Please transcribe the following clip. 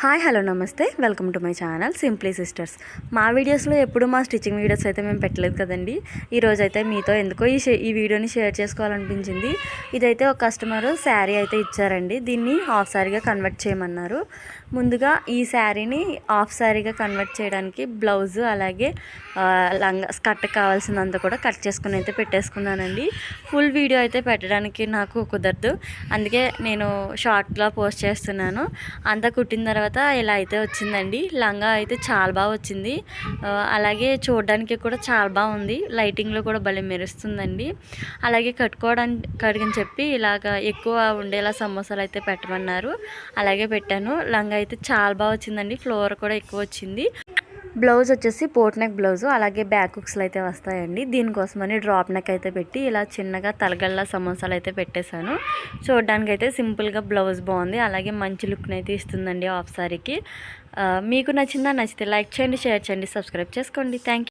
Hi hello నమస్తే welcome to my channel simply sisters. మా వీడియోస్లో ఎప్పుడు మా స్టిచ్చింగ్ వీడియోస్ అయితే మేము పెట్టలేదు కదండి. ఈరోజు అయితే మీతో ఎందుకో ఈ వీడియోని షేర్ చేసుకోవాలనిపించింది. ఇదైతే ఒక కస్టమర్ శారీ అయితే ఇచ్చారండి. దీన్ని హాఫ్ శారీగా కన్వర్ట్ చేయమన్నారు. ముందుగా ఈ శారీని హాఫ్ శారీగా కన్వర్ట్ చేయడానికి బ్లౌజు అలాగే లంగా స్కర్ట్ కావాల్సినంత కూడా కట్ చేసుకుని అయితే పెట్టేసుకున్నానండి. ఫుల్ వీడియో అయితే పెట్టడానికి నాకు కుదరదు, అందుకే నేను షార్ట్గా పోస్ట్ చేస్తున్నాను. అంతా కుట్టిన తర్వాత ఇలా అయితే వచ్చిందండి. లంగా అయితే చాలా బాగా వచ్చింది, అలాగే చూడడానికి కూడా చాలా బాగుంది. లైటింగ్లో కూడా భలే మెరుస్తుందండి. అలాగే కట్టుకోవడానికి చెప్పి ఇలాగ ఎక్కువ ఉండేలా సమోసాలు అయితే పెట్టమన్నారు, అలాగే పెట్టాను. లంగా అయితే చాలా బాగా వచ్చిందండి, ఫ్లోర్ కూడా ఎక్కువ వచ్చింది. బ్లౌజ్ వచ్చేసి పోట్ నెక్ బ్లౌజు, అలాగే బ్యాక్ హుక్స్లు అయితే వస్తాయండి. దీనికోసమని డ్రాప్ నెక్ అయితే పెట్టి ఇలా చిన్నగా తలగళ్ళ సమోసాలు అయితే పెట్టేశాను. చూడడానికి అయితే సింపుల్గా బ్లౌజ్ బాగుంది, అలాగే మంచి లుక్ని అయితే ఇస్తుందండి హాఫ్ సారీకి. మీకు నచ్చితే లైక్ చేయండి, షేర్ చేయండి, సబ్స్క్రైబ్ చేసుకోండి. Thank you.